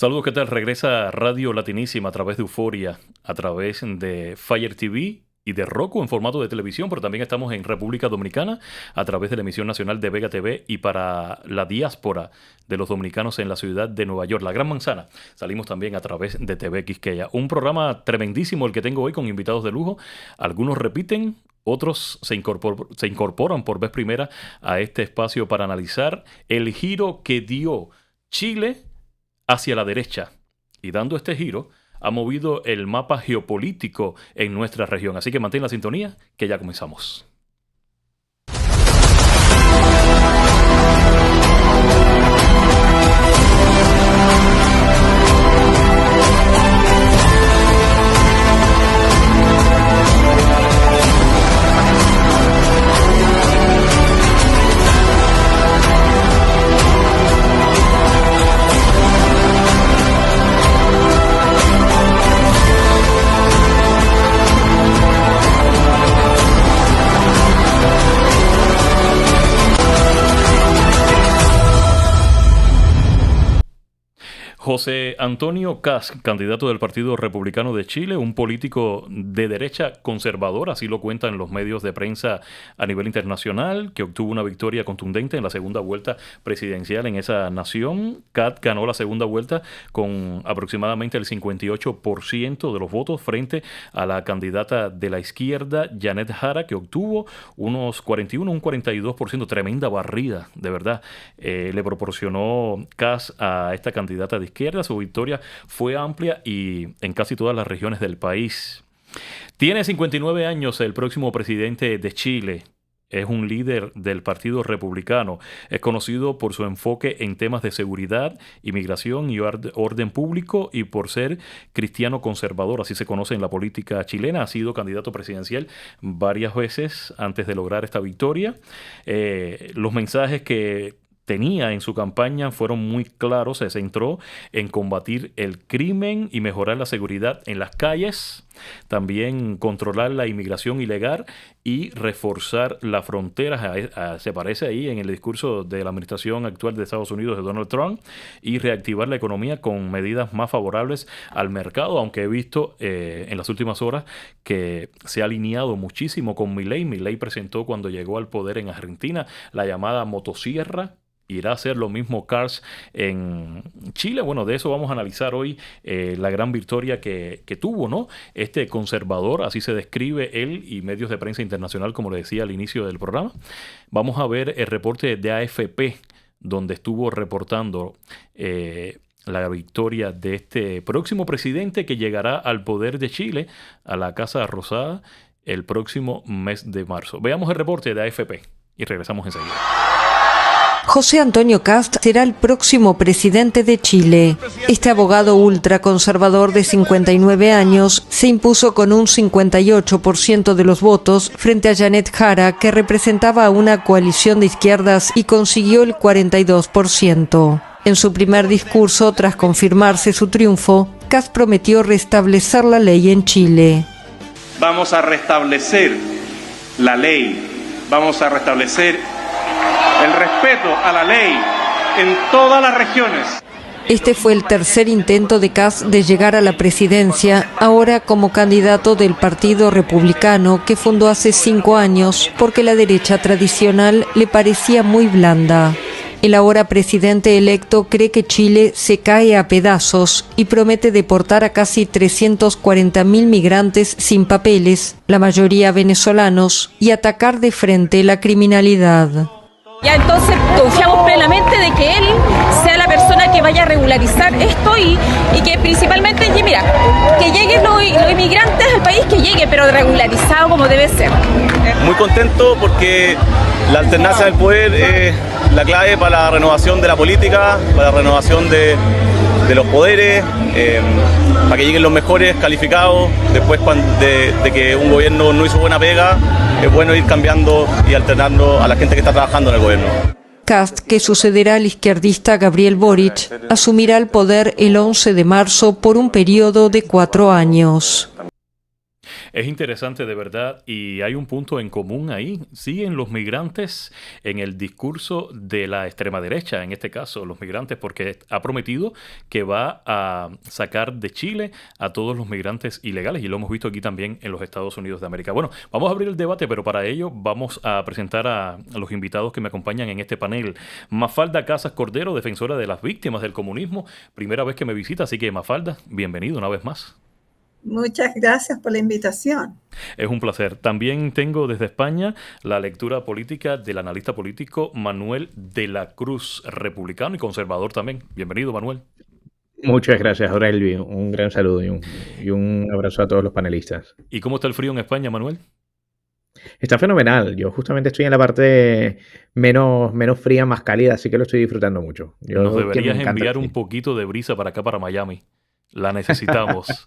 Saludos, ¿qué tal? Regresa Radio Latinísima a través de Euforia, a través de Fire TV y de Roku en formato de televisión, pero también estamos en República Dominicana a través de la emisión nacional de Vega TV y para la diáspora de los dominicanos en la ciudad de Nueva York, la Gran Manzana. Salimos también a través de TV Quisqueya. Un programa tremendísimo el que tengo hoy con invitados de lujo. Algunos repiten, otros se incorporan por vez primera a este espacio para analizar el giro que dio Chile hacia la derecha. Y dando este giro, ha movido el mapa geopolítico en nuestra región. Así que mantén la sintonía, que ya comenzamos. José Antonio Kast, candidato del Partido Republicano de Chile, un político de derecha conservador, así lo cuentan los medios de prensa a nivel internacional, que obtuvo una victoria contundente en la segunda vuelta presidencial en esa nación. Kast ganó la segunda vuelta con aproximadamente el 58% de los votos frente a la candidata de la izquierda, Janet Jara, que obtuvo unos 41, un 42%, tremenda barrida, de verdad. Le proporcionó Kast a esta candidata de izquierda. Su victoria fue amplia y en casi todas las regiones del país. Tiene 59 años el próximo presidente de Chile. Es un líder del Partido Republicano. Es conocido por su enfoque en temas de seguridad, inmigración y orden público y por ser cristiano conservador, así se conoce en la política chilena. Ha sido candidato presidencial varias veces antes de lograr esta victoria. Los mensajes que tenía en su campaña fueron muy claros. Se centró en combatir el crimen y mejorar la seguridad en las calles, también controlar la inmigración ilegal y reforzar las fronteras. Se parece ahí en el discurso de la administración actual de Estados Unidos de Donald Trump, y reactivar la economía con medidas más favorables al mercado, aunque he visto en las últimas horas que se ha alineado muchísimo con Milei. Milei presentó cuando llegó al poder en Argentina la llamada motosierra. Irá a hacer lo mismo Kast en Chile. Bueno, de eso vamos a analizar hoy la gran victoria que tuvo, ¿no? Este conservador, así se describe él y medios de prensa internacional, como le decía al inicio del programa. Vamos a ver el reporte de AFP, donde estuvo reportando la victoria de este próximo presidente que llegará al poder de Chile, a la Casa Rosada, el próximo mes de marzo. Veamos el reporte de AFP y regresamos enseguida. José Antonio Kast será el próximo presidente de Chile. Este abogado ultraconservador de 59 años se impuso con un 58% de los votos frente a Janet Jara, que representaba a una coalición de izquierdas y consiguió el 42%. En su primer discurso, tras confirmarse su triunfo, Kast prometió restablecer la ley en Chile. Vamos a restablecer la ley, vamos a restablecer el respeto a la ley en todas las regiones. Este fue el tercer intento de Kast de llegar a la presidencia, ahora como candidato del Partido Republicano, que fundó hace 5 años porque la derecha tradicional le parecía muy blanda. El ahora presidente electo cree que Chile se cae a pedazos y promete deportar a casi 340.000 migrantes sin papeles, la mayoría venezolanos, y atacar de frente la criminalidad. Ya entonces confiamos plenamente de que él sea la persona que vaya a regularizar esto y que principalmente, mira, que lleguen los inmigrantes al país, que llegue, pero regularizado como debe ser. Muy contento porque la alternancia del poder es la clave para la renovación de la política, para la renovación de los poderes, para que lleguen los mejores calificados. Después de que un gobierno no hizo buena pega, es bueno ir cambiando y alternando a la gente que está trabajando en el gobierno. Kast, que sucederá al izquierdista Gabriel Boric, asumirá el poder el 11 de marzo por un periodo de 4 años. Es interesante de verdad y hay un punto en común ahí. Siguen los migrantes en el discurso de la extrema derecha, en este caso los migrantes, porque ha prometido que va a sacar de Chile a todos los migrantes ilegales y lo hemos visto aquí también en los Estados Unidos de América. Bueno, vamos a abrir el debate, pero para ello vamos a presentar a los invitados que me acompañan en este panel. Mafalda Casas Cordero, defensora de las víctimas del comunismo, primera vez que me visita, así que Mafalda, bienvenido una vez más. Muchas gracias por la invitación. Es un placer. También tengo desde España la lectura política del analista político Manuel de la Cruz, republicano y conservador también. Bienvenido, Manuel. Muchas gracias, Aurelvi. Un gran saludo y un abrazo a todos los panelistas. ¿Y cómo está el frío en España, Manuel? Está fenomenal. Yo justamente estoy en la parte menos fría, más cálida, así que lo estoy disfrutando mucho. Nos deberías enviar un poquito de brisa para acá, para Miami. La necesitamos.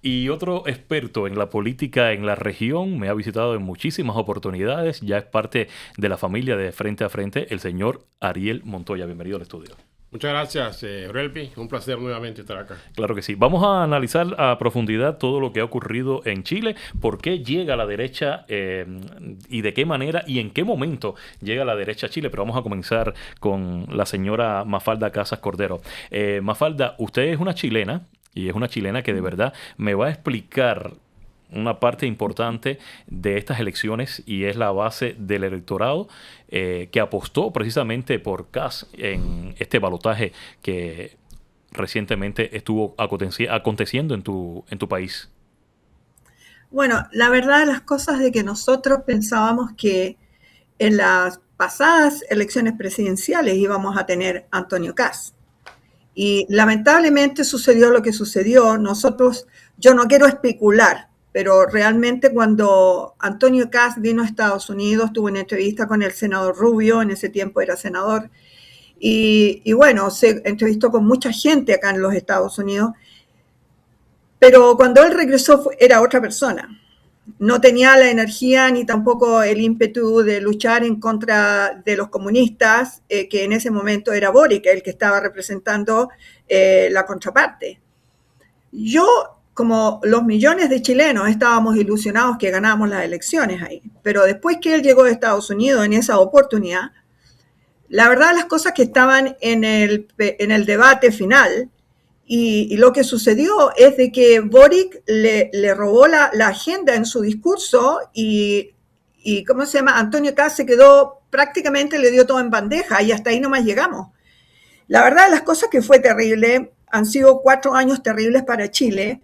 Y otro experto en la política en la región, me ha visitado en muchísimas oportunidades, ya es parte de la familia de Frente a Frente, el señor Ariel Montoya. Bienvenido al estudio. Muchas gracias, Aurelvi. Un placer nuevamente estar acá. Claro que sí. Vamos a analizar a profundidad todo lo que ha ocurrido en Chile, por qué llega la derecha y de qué manera y en qué momento llega la derecha a Chile. Pero vamos a comenzar con la señora Mafalda Casas Cordero. Mafalda, usted es una chilena y es una chilena que de verdad me va a explicar una parte importante de estas elecciones y es la base del electorado que apostó precisamente por Kast en este balotaje que recientemente estuvo aconteciendo en tu país. Bueno, la verdad las cosas de que nosotros pensábamos que en las pasadas elecciones presidenciales íbamos a tener a Antonio Kast. Y lamentablemente sucedió lo que sucedió. Yo no quiero especular, pero realmente cuando Antonio Kast vino a Estados Unidos, tuvo una entrevista con el senador Rubio, en ese tiempo era senador, y bueno, se entrevistó con mucha gente acá en los Estados Unidos, pero cuando él regresó era otra persona. No tenía la energía ni tampoco el ímpetu de luchar en contra de los comunistas, que en ese momento era Boric, el que estaba representando la contraparte. Yo, como los millones de chilenos, estábamos ilusionados que ganábamos las elecciones ahí. Pero después que él llegó a Estados Unidos en esa oportunidad, la verdad las cosas que estaban en el debate final y lo que sucedió es de que Boric le robó la agenda en su discurso y ¿cómo se llama? Antonio Kast se quedó, prácticamente le dio todo en bandeja y hasta ahí nomás llegamos. La verdad las cosas que fue terrible, han sido 4 años terribles para Chile.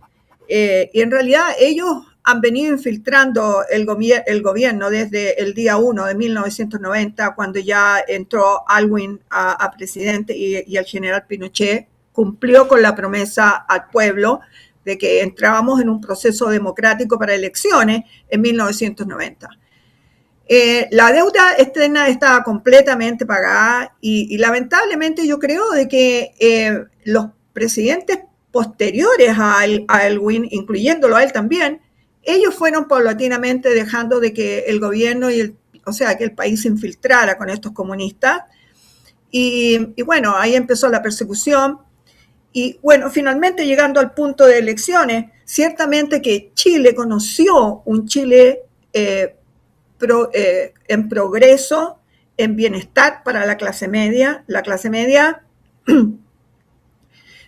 Y en realidad ellos han venido infiltrando el gobierno desde el día 1 de 1990, cuando ya entró Aylwin a presidente y el general Pinochet cumplió con la promesa al pueblo de que entrábamos en un proceso democrático para elecciones en 1990. La deuda externa estaba completamente pagada y lamentablemente yo creo de que los presidentes posteriores a Aylwin, incluyéndolo a él también, ellos fueron paulatinamente dejando de que el gobierno que el país se infiltrara con estos comunistas. Y bueno, ahí empezó la persecución. Y bueno, finalmente llegando al punto de elecciones, ciertamente que Chile conoció un Chile en progreso, en bienestar para la clase media. La clase media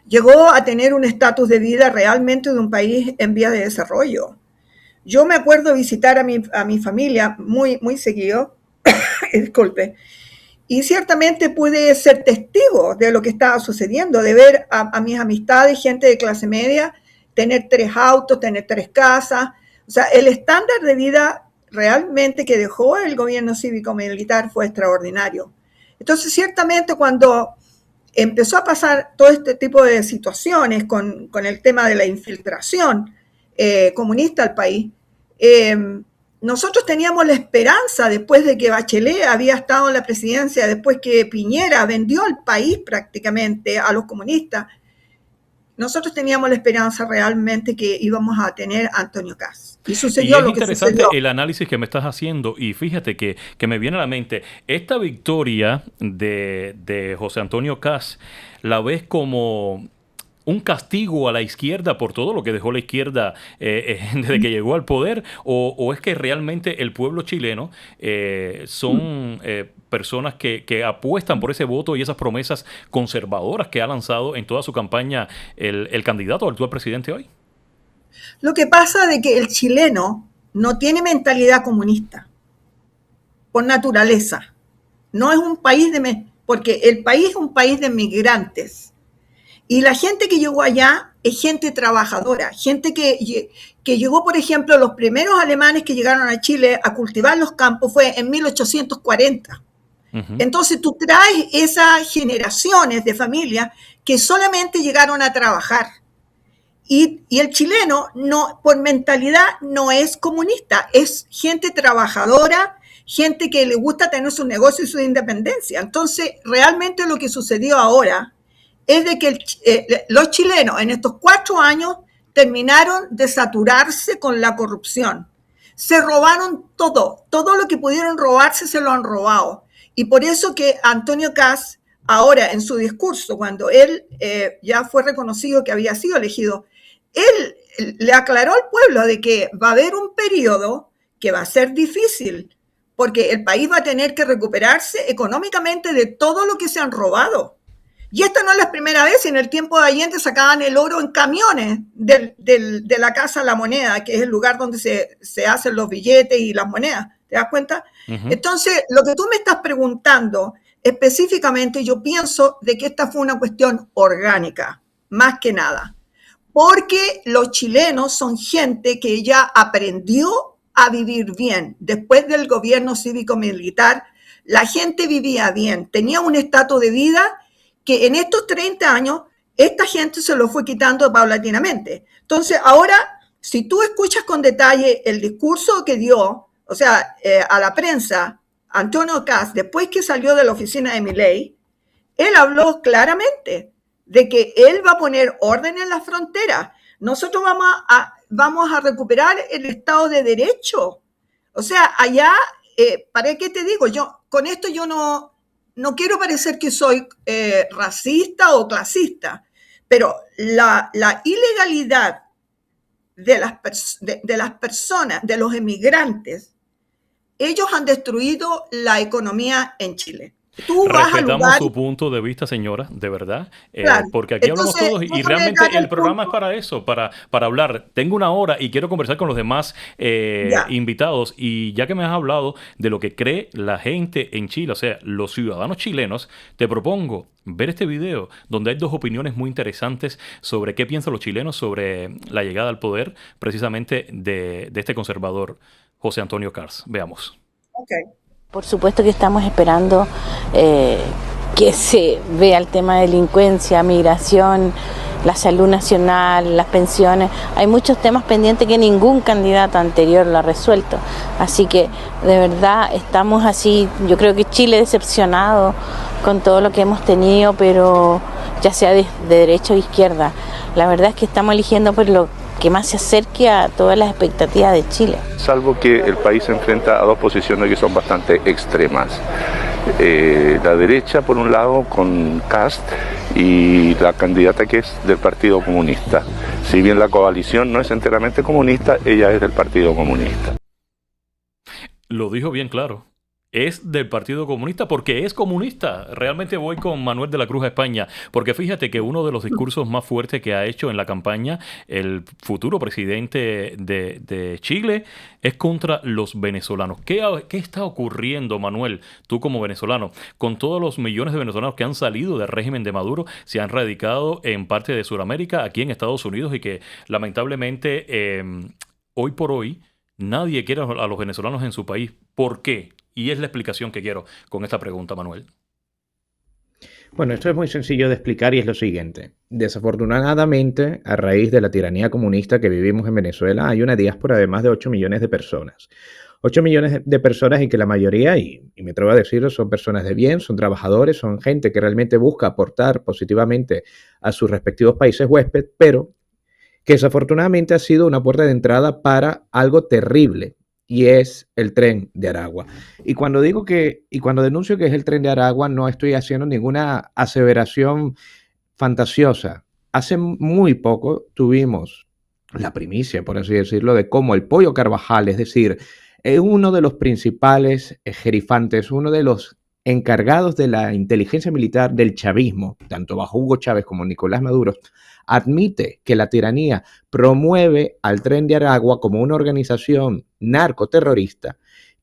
llegó a tener un estatus de vida realmente de un país en vías de desarrollo. Yo me acuerdo visitar a mi familia muy, muy seguido, disculpe, y ciertamente pude ser testigo de lo que estaba sucediendo, de ver a mis amistades, gente de clase media, tener 3 autos, tener 3 casas. O sea, el estándar de vida realmente que dejó el gobierno cívico-militar fue extraordinario. Entonces, ciertamente cuando empezó a pasar todo este tipo de situaciones con el tema de la infiltración comunista al país, nosotros teníamos la esperanza, después de que Bachelet había estado en la presidencia, después que Piñera vendió al país prácticamente a los comunistas, nosotros teníamos la esperanza realmente que íbamos a tener a Antonio Kast. Y sucedió lo que sucedió. Es interesante el análisis que me estás haciendo y fíjate que me viene a la mente, esta victoria de José Antonio Kast, ¿la ves como un castigo a la izquierda por todo lo que dejó la izquierda desde que llegó al poder, o es que realmente el pueblo chileno son personas que apuestan por ese voto y esas promesas conservadoras que ha lanzado en toda su campaña el candidato al actual presidente hoy? Lo que pasa es que el chileno no tiene mentalidad comunista por naturaleza. No es un país porque el país es un país de migrantes. Y la gente que llegó allá es gente trabajadora, gente que llegó, por ejemplo, los primeros alemanes que llegaron a Chile a cultivar los campos fue en 1840. Entonces tú traes esas generaciones de familias que solamente llegaron a trabajar. Y el chileno, no, por mentalidad, no es comunista, es gente trabajadora, gente que le gusta tener su negocio y su independencia. Entonces, realmente lo que sucedió ahora es de que los chilenos en estos 4 años terminaron de saturarse con la corrupción. Se robaron todo lo que pudieron robarse se lo han robado. Y por eso que Antonio Kast, ahora en su discurso, cuando él ya fue reconocido que había sido elegido, él le aclaró al pueblo de que va a haber un periodo que va a ser difícil, porque el país va a tener que recuperarse económicamente de todo lo que se han robado. Y esta no es la primera vez, en el tiempo de Allende sacaban el oro en camiones de la Casa de la Moneda, que es el lugar donde se hacen los billetes y las monedas, ¿te das cuenta? Entonces, lo que tú me estás preguntando específicamente, yo pienso de que esta fue una cuestión orgánica, más que nada. Porque los chilenos son gente que ya aprendió a vivir bien. Después del gobierno cívico-militar, la gente vivía bien, tenía un estatus de vida que en estos 30 años, esta gente se lo fue quitando paulatinamente. Entonces, ahora, si tú escuchas con detalle el discurso que dio, o sea, a la prensa, Antonio Kast, después que salió de la oficina de Milei, él habló claramente de que él va a poner orden en la frontera. Nosotros vamos a recuperar el Estado de Derecho. O sea, allá, ¿para qué te digo? Con esto yo no quiero parecer que soy racista o clasista, pero la ilegalidad de las personas, de los emigrantes, ellos han destruido la economía en Chile. Respetamos su punto de vista, señora, de verdad, claro. Porque aquí hablamos todos y realmente el programa es para eso, para hablar. Tengo 1 hora y quiero conversar con los demás invitados, y ya que me has hablado de lo que cree la gente en Chile, o sea, los ciudadanos chilenos, te propongo ver este video donde hay 2 opiniones muy interesantes sobre qué piensan los chilenos sobre la llegada al poder precisamente de este conservador José Antonio Kast. Veamos. Okay. Por supuesto que estamos esperando que se vea el tema de delincuencia, migración, la salud nacional, las pensiones. Hay muchos temas pendientes que ningún candidato anterior lo ha resuelto. Así que de verdad estamos así, yo creo que Chile decepcionado con todo lo que hemos tenido, pero ya sea de derecha o izquierda. La verdad es que estamos eligiendo por lo que más se acerque a todas las expectativas de Chile. Salvo que el país se enfrenta a 2 posiciones que son bastante extremas. La derecha, por un lado, con Kast, y la candidata que es del Partido Comunista. Si bien la coalición no es enteramente comunista, ella es del Partido Comunista. Lo dijo bien claro. Es del Partido Comunista porque es comunista. Realmente voy con Manuel de la Cruz a España, porque fíjate que uno de los discursos más fuertes que ha hecho en la campaña el futuro presidente de Chile es contra los venezolanos. ¿Qué está ocurriendo, Manuel, tú como venezolano, con todos los millones de venezolanos que han salido del régimen de Maduro, se han radicado en parte de Sudamérica, aquí en Estados Unidos, y que lamentablemente hoy por hoy nadie quiere a los venezolanos en su país? ¿Por qué? Y es la explicación que quiero con esta pregunta, Manuel. Bueno, esto es muy sencillo de explicar y es lo siguiente. Desafortunadamente, a raíz de la tiranía comunista que vivimos en Venezuela, hay una diáspora de más de 8 millones de personas. 8 millones de personas y que la mayoría, y me atrevo a decirlo, son personas de bien, son trabajadores, son gente que realmente busca aportar positivamente a sus respectivos países huésped, pero que desafortunadamente ha sido una puerta de entrada para algo terrible, y es el Tren de Aragua. Y cuando denuncio que es el Tren de Aragua, no estoy haciendo ninguna aseveración fantasiosa. hace muy poco tuvimos la primicia, por así decirlo, de cómo el Pollo Carvajal, es decir, uno de los principales gerifantes, uno de los encargados de la inteligencia militar del chavismo, tanto bajo Hugo Chávez como Nicolás Maduro, admite que la tiranía promueve al Tren de Aragua como una organización narcoterrorista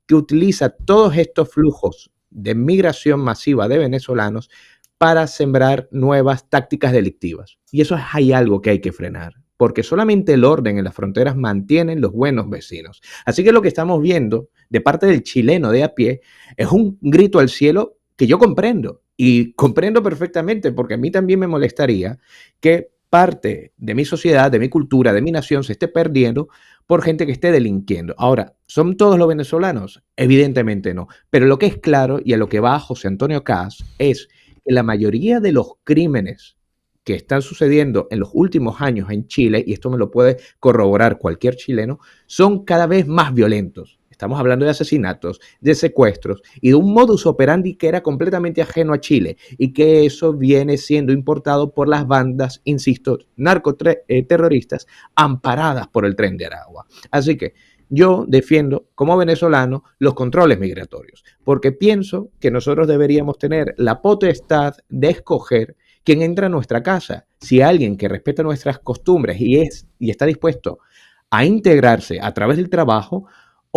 que utiliza todos estos flujos de migración masiva de venezolanos para sembrar nuevas tácticas delictivas. Y eso hay algo que hay que frenar, porque solamente el orden en las fronteras mantienen los buenos vecinos. Así que lo que estamos viendo de parte del chileno de a pie es un grito al cielo que yo comprendo, y comprendo perfectamente, porque a mí también me molestaría que parte de mi sociedad, de mi cultura, de mi nación se esté perdiendo por gente que esté delinquiendo. Ahora, ¿son todos los venezolanos? Evidentemente no, pero lo que es claro y a lo que va José Antonio Caz es que la mayoría de los crímenes que están sucediendo en los últimos años en Chile, y esto me lo puede corroborar cualquier chileno, son cada vez más violentos. Estamos hablando de asesinatos, de secuestros y de un modus operandi que era completamente ajeno a Chile y que eso viene siendo importado por las bandas, insisto, narcoterroristas amparadas por el Tren de Aragua. Así que yo defiendo como venezolano los controles migratorios, porque pienso que nosotros deberíamos tener la potestad de escoger quién entra a nuestra casa. Si alguien que respeta nuestras costumbres y está dispuesto a integrarse a través del trabajo,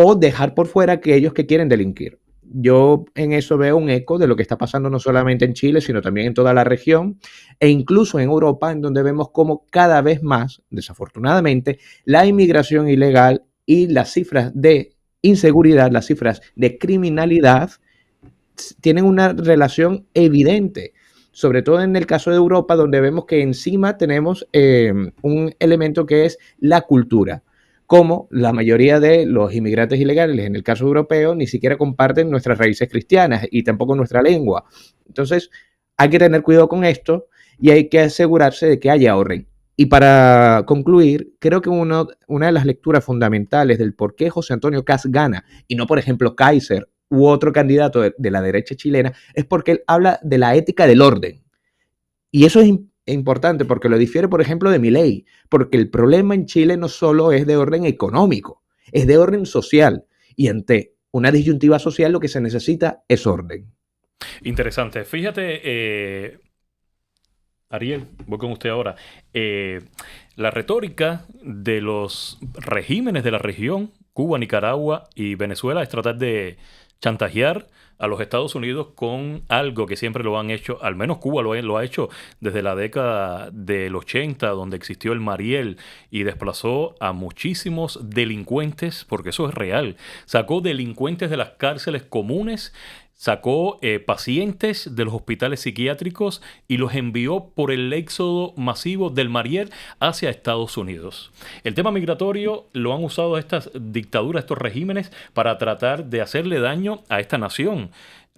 o dejar por fuera a aquellos que quieren delinquir. Yo en eso veo un eco de lo que está pasando no solamente en Chile, sino también en toda la región e incluso en Europa, en donde vemos cómo cada vez más, desafortunadamente, la inmigración ilegal y las cifras de inseguridad, las cifras de criminalidad tienen una relación evidente, sobre todo en el caso de Europa, donde vemos que encima tenemos un elemento que es la cultura. Como la mayoría de los inmigrantes ilegales, en el caso europeo, ni siquiera comparten nuestras raíces cristianas y tampoco nuestra lengua. Entonces, hay que tener cuidado con esto y hay que asegurarse de que haya orden. Y para concluir, creo que una de las lecturas fundamentales del por qué José Antonio Caz gana, y no, por ejemplo, Kaiser u otro candidato de la derecha chilena, es porque él habla de la ética del orden. Y eso es importante porque lo difiere, por ejemplo, de Milei, porque el problema en Chile no solo es de orden económico, es de orden social, y ante una disyuntiva social lo que se necesita es orden. Interesante. Fíjate, Ariel, voy con usted ahora. La retórica de los regímenes de la región, Cuba, Nicaragua y Venezuela, es tratar de chantajear a los Estados Unidos con algo que siempre lo han hecho, al menos Cuba lo ha hecho desde la década del 80, donde existió el Mariel y desplazó a muchísimos delincuentes, porque eso es real. Sacó delincuentes de las cárceles comunes, sacó pacientes de los hospitales psiquiátricos y los envió por el éxodo masivo del Mariel hacia Estados Unidos. El tema migratorio lo han usado estas dictaduras, estos regímenes, para tratar de hacerle daño a esta nación.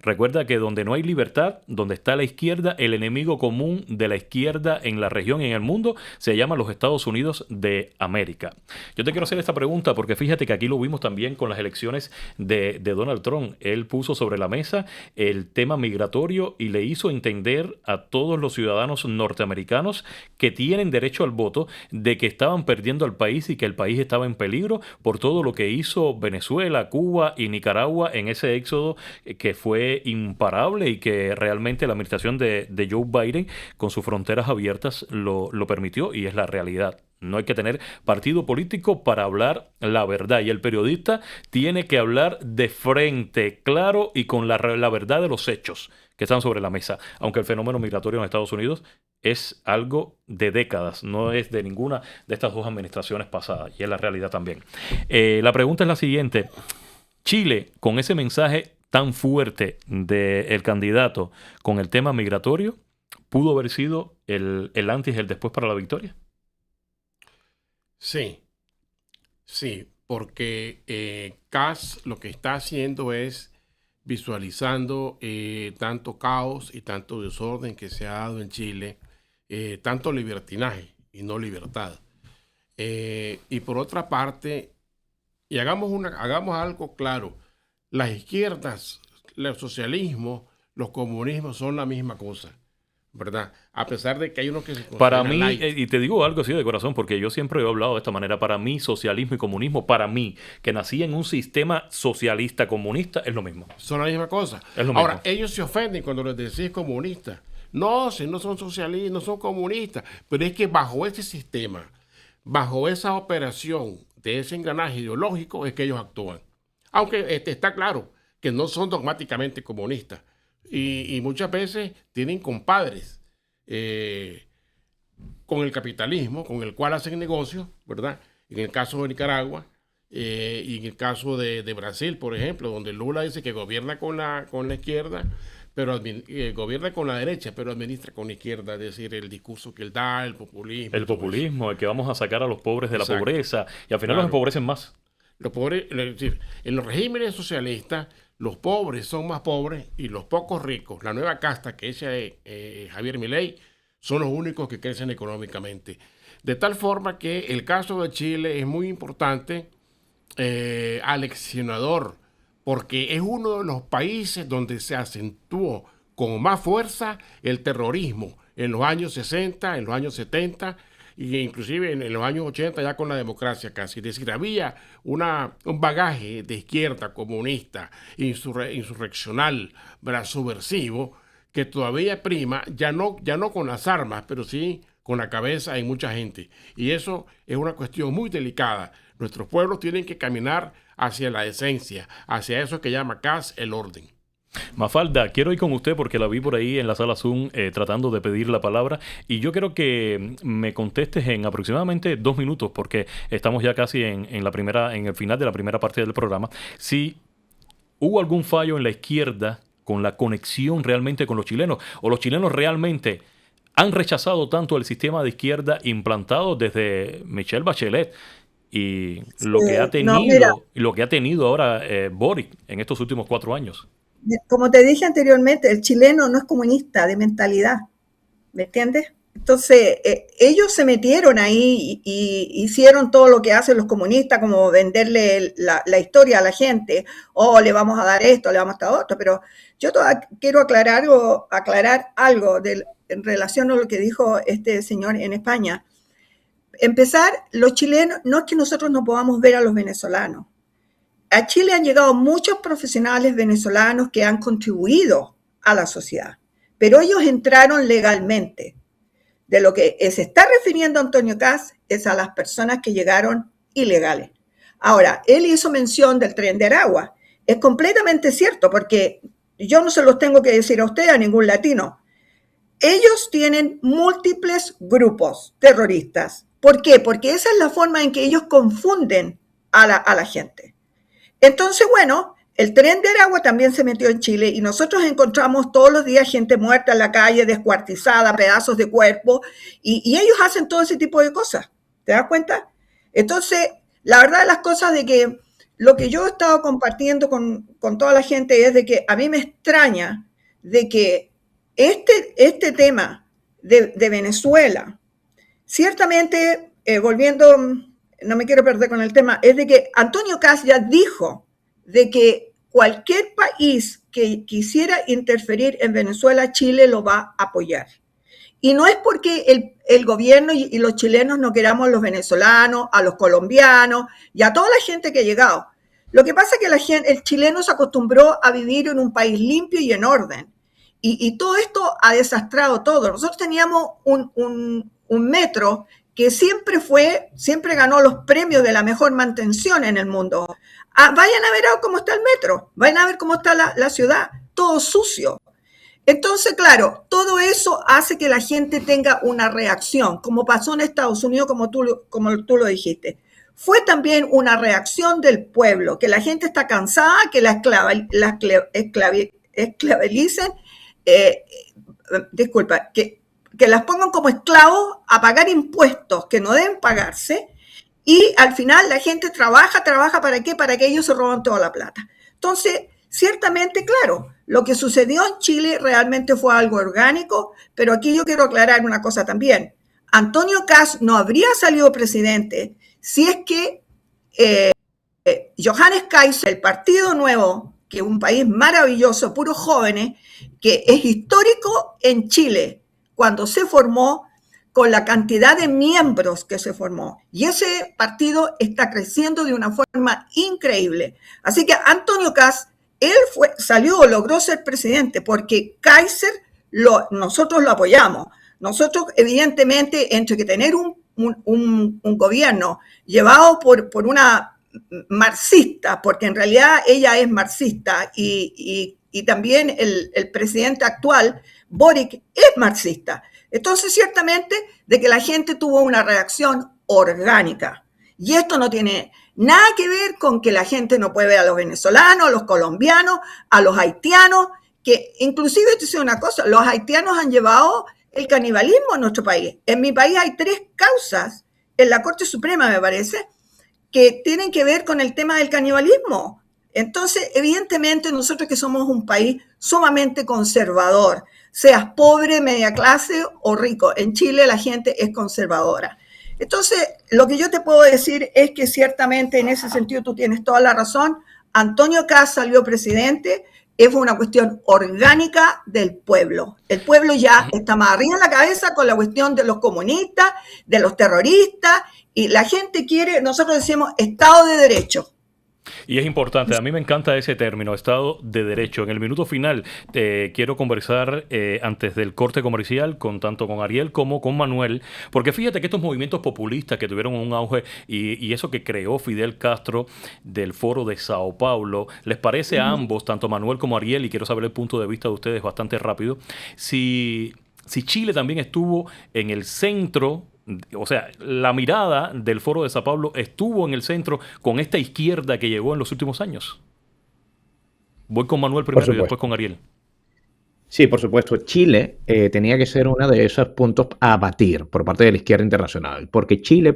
Recuerda que donde no hay libertad, donde está la izquierda, el enemigo común de la izquierda en la región y en el mundo se llama los Estados Unidos de América. Yo te quiero hacer esta pregunta porque fíjate que aquí lo vimos también con las elecciones de Donald Trump. Él puso sobre la mesa el tema migratorio y le hizo entender a todos los ciudadanos norteamericanos que tienen derecho al voto de que estaban perdiendo al país y que el país estaba en peligro por todo lo que hizo Venezuela, Cuba y Nicaragua en ese éxodo que fue imparable y que realmente la administración de Joe Biden con sus fronteras abiertas lo permitió y es la realidad. No hay que tener partido político para hablar la verdad y el periodista tiene que hablar de frente, claro y con la verdad de los hechos que están sobre la mesa, aunque el fenómeno migratorio en Estados Unidos es algo de décadas, no es de ninguna de estas dos administraciones pasadas y es la realidad también. La pregunta es la siguiente: Chile, con ese mensaje tan fuerte del candidato con el tema migratorio, ¿pudo haber sido el antes y el después para la victoria? Sí, porque Caz lo que está haciendo es visualizando tanto caos y tanto desorden que se ha dado en Chile, tanto libertinaje y no libertad. Y por otra parte, y hagamos algo claro, las izquierdas, el socialismo, los comunismos son la misma cosa. ¿verdad? A pesar de que hay unos que se Para consideran mí, light. y te digo algo así de corazón, porque yo siempre he hablado de esta manera, para mí socialismo y comunismo, para mí, que nací en un sistema socialista comunista, es lo mismo. Son la misma cosa. Es lo Ahora, mismo. ellos se ofenden cuando les decís comunistas. No, si no son socialistas, no son comunistas. Pero es que bajo ese sistema, bajo esa operación de ese engranaje ideológico, es que ellos actúan. Aunque está claro que no son dogmáticamente comunistas. Y muchas veces tienen compadres con el capitalismo, con el cual hacen negocios, ¿verdad? En el caso de Nicaragua y en el caso de Brasil, por ejemplo, donde Lula dice que gobierna con la izquierda, pero gobierna con la derecha, pero administra con la izquierda, es decir, el discurso que él da, el populismo. El populismo, el que vamos a sacar a los pobres de la Exacto. pobreza, y al final Claro. los empobrecen más. Los pobres, es decir, en los regímenes socialistas, los pobres son más pobres y los pocos ricos, la nueva casta que es Javier Milei, son los únicos que crecen económicamente. De tal forma que el caso de Chile es muy importante, aleccionador, porque es uno de los países donde se acentuó con más fuerza el terrorismo en los años 60, en los años 70 e inclusive en los años 80 ya con la democracia casi. Es decir, había un bagaje de izquierda comunista, insurreccional, ¿verdad? Subversivo, que todavía prima, ya no con las armas, pero sí con la cabeza en mucha gente. Y eso es una cuestión muy delicada. Nuestros pueblos tienen que caminar hacia la decencia, hacia eso que llama Kass el orden. Mafalda, quiero ir con usted porque la vi por ahí en la sala Zoom tratando de pedir la palabra y yo quiero que me contestes en aproximadamente 2 minutos porque estamos ya casi en el final de la primera parte del programa. Si hubo algún fallo en la izquierda con la conexión realmente con los chilenos o los chilenos realmente han rechazado tanto el sistema de izquierda implantado desde Michelle Bachelet y lo que ha tenido, lo que ha tenido ahora Boric en estos últimos 4 años. Como te dije anteriormente, el chileno no es comunista de mentalidad, ¿me entiendes? Entonces, ellos se metieron ahí y hicieron todo lo que hacen los comunistas, como venderle la historia a la gente, le vamos a dar esto, le vamos a dar otro, pero yo quiero aclarar algo en relación a lo que dijo este señor en España. Empezar, los chilenos, no es que nosotros no podamos ver a los venezolanos. A Chile han llegado muchos profesionales venezolanos que han contribuido a la sociedad, pero ellos entraron legalmente. De lo que se está refiriendo Antonio Kass es a las personas que llegaron ilegales. Ahora, él hizo mención del Tren de Aragua. Es completamente cierto, porque yo no se los tengo que decir a usted, a ningún latino. Ellos tienen múltiples grupos terroristas. ¿Por qué? Porque esa es la forma en que ellos confunden a la gente. Entonces, bueno, el Tren de Aragua también se metió en Chile y nosotros encontramos todos los días gente muerta en la calle, descuartizada, pedazos de cuerpo, y ellos hacen todo ese tipo de cosas. ¿Te das cuenta? Entonces, la verdad de las cosas de que lo que yo he estado compartiendo con toda la gente es de que a mí me extraña de que este tema de Venezuela, ciertamente, volviendo, no me quiero perder con el tema, es de que Antonio Kass ya dijo de que cualquier país que quisiera interferir en Venezuela, Chile lo va a apoyar. Y no es porque el gobierno y los chilenos no queramos a los venezolanos, a los colombianos y a toda la gente que ha llegado. Lo que pasa es que el chileno se acostumbró a vivir en un país limpio y en orden. Y todo esto ha desastrado todo. Nosotros teníamos un metro que siempre ganó los premios de la mejor mantención en el mundo. Vayan a ver cómo está el metro, vayan a ver cómo está la ciudad, todo sucio. Entonces, claro, todo eso hace que la gente tenga una reacción, como pasó en Estados Unidos, como tú lo dijiste. Fue también una reacción del pueblo, que la gente está cansada, que la esclavicen, que las pongan como esclavos a pagar impuestos que no deben pagarse, y al final la gente trabaja, ¿para qué? Para que ellos se roban toda la plata. Entonces, ciertamente, claro, lo que sucedió en Chile realmente fue algo orgánico, pero aquí yo quiero aclarar una cosa también. Antonio Kass no habría salido presidente si es que Johannes Kaiser, el Partido Nuevo, que es un país maravilloso, puros jóvenes, que es histórico en Chile, cuando se formó, con la cantidad de miembros que se formó. Y ese partido está creciendo de una forma increíble. Así que Antonio Kast, él logró ser presidente porque Kaiser, nosotros lo apoyamos. Nosotros, evidentemente, entre que tener un gobierno llevado por una marxista, porque en realidad ella es marxista, y también el presidente actual, Boric, es marxista. Entonces, ciertamente, de que la gente tuvo una reacción orgánica. Y esto no tiene nada que ver con que la gente no puede ver a los venezolanos, a los colombianos, a los haitianos, que inclusive, te digo una cosa, los haitianos han llevado el canibalismo en nuestro país. En mi país hay 3 causas, en la Corte Suprema, me parece, que tienen que ver con el tema del canibalismo. Entonces, evidentemente, nosotros que somos un país sumamente conservador, seas pobre, media clase o rico, en Chile la gente es conservadora. Entonces, lo que yo te puedo decir es que ciertamente en ese sentido tú tienes toda la razón. Antonio Kast salió presidente, es una cuestión orgánica del pueblo. El pueblo ya está más arriba en la cabeza con la cuestión de los comunistas, de los terroristas, y la gente quiere, nosotros decimos, Estado de Derecho. Y es importante, a mí me encanta ese término, Estado de Derecho. En el minuto final quiero conversar antes del corte comercial tanto con Ariel como con Manuel, porque fíjate que estos movimientos populistas que tuvieron un auge y eso que creó Fidel Castro del Foro de Sao Paulo, ¿les parece a ambos, tanto Manuel como Ariel, y quiero saber el punto de vista de ustedes bastante rápido, si Chile también estuvo en el centro? O sea, la mirada del Foro de Sao Paulo estuvo en el centro con esta izquierda que llegó en los últimos años. Voy con Manuel primero y después con Ariel. Sí, por supuesto. Chile tenía que ser uno de esos puntos a batir por parte de la izquierda internacional, porque Chile,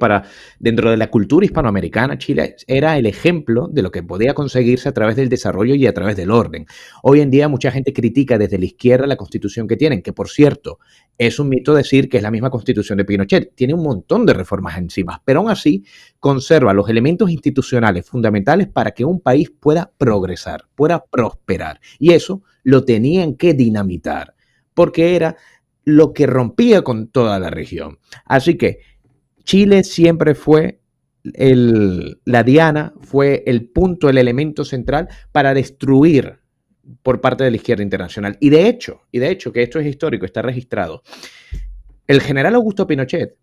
dentro de la cultura hispanoamericana, Chile era el ejemplo de lo que podía conseguirse a través del desarrollo y a través del orden. Hoy en día mucha gente critica desde la izquierda la constitución que tienen, que por cierto, es un mito decir que es la misma constitución de Pinochet. Tiene un montón de reformas encima, pero aún así conserva los elementos institucionales fundamentales para que un país pueda progresar, pueda prosperar. Y eso lo tenían que dinamitar, porque era lo que rompía con toda la región. Así que Chile siempre fue la diana, fue el punto, el elemento central para destruir por parte de la izquierda internacional. Y de hecho, que esto es histórico, está registrado, el general Augusto Pinochet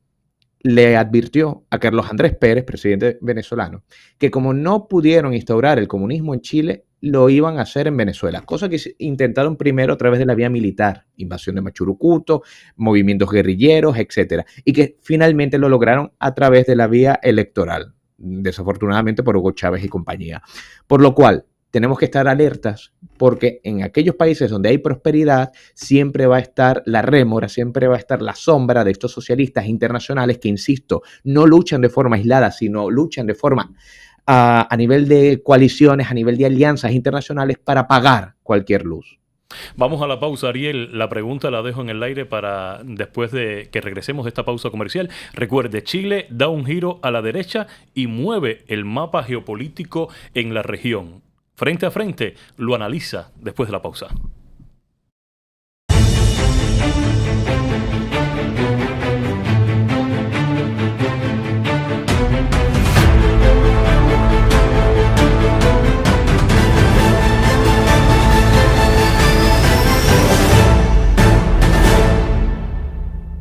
le advirtió a Carlos Andrés Pérez, presidente venezolano, que como no pudieron instaurar el comunismo en Chile, lo iban a hacer en Venezuela, cosa que intentaron primero a través de la vía militar, invasión de Machurucuto, movimientos guerrilleros, etcétera, y que finalmente lo lograron a través de la vía electoral, desafortunadamente por Hugo Chávez y compañía. Por lo cual, tenemos que estar alertas porque en aquellos países donde hay prosperidad siempre va a estar la rémora, siempre va a estar la sombra de estos socialistas internacionales que, insisto, no luchan de forma aislada, sino luchan de forma a nivel de coaliciones, a nivel de alianzas internacionales para pagar cualquier luz. Vamos a la pausa, Ariel. La pregunta la dejo en el aire para después de que regresemos de esta pausa comercial. Recuerde, Chile da un giro a la derecha y mueve el mapa geopolítico en la región. Frente a frente, lo analiza después de la pausa.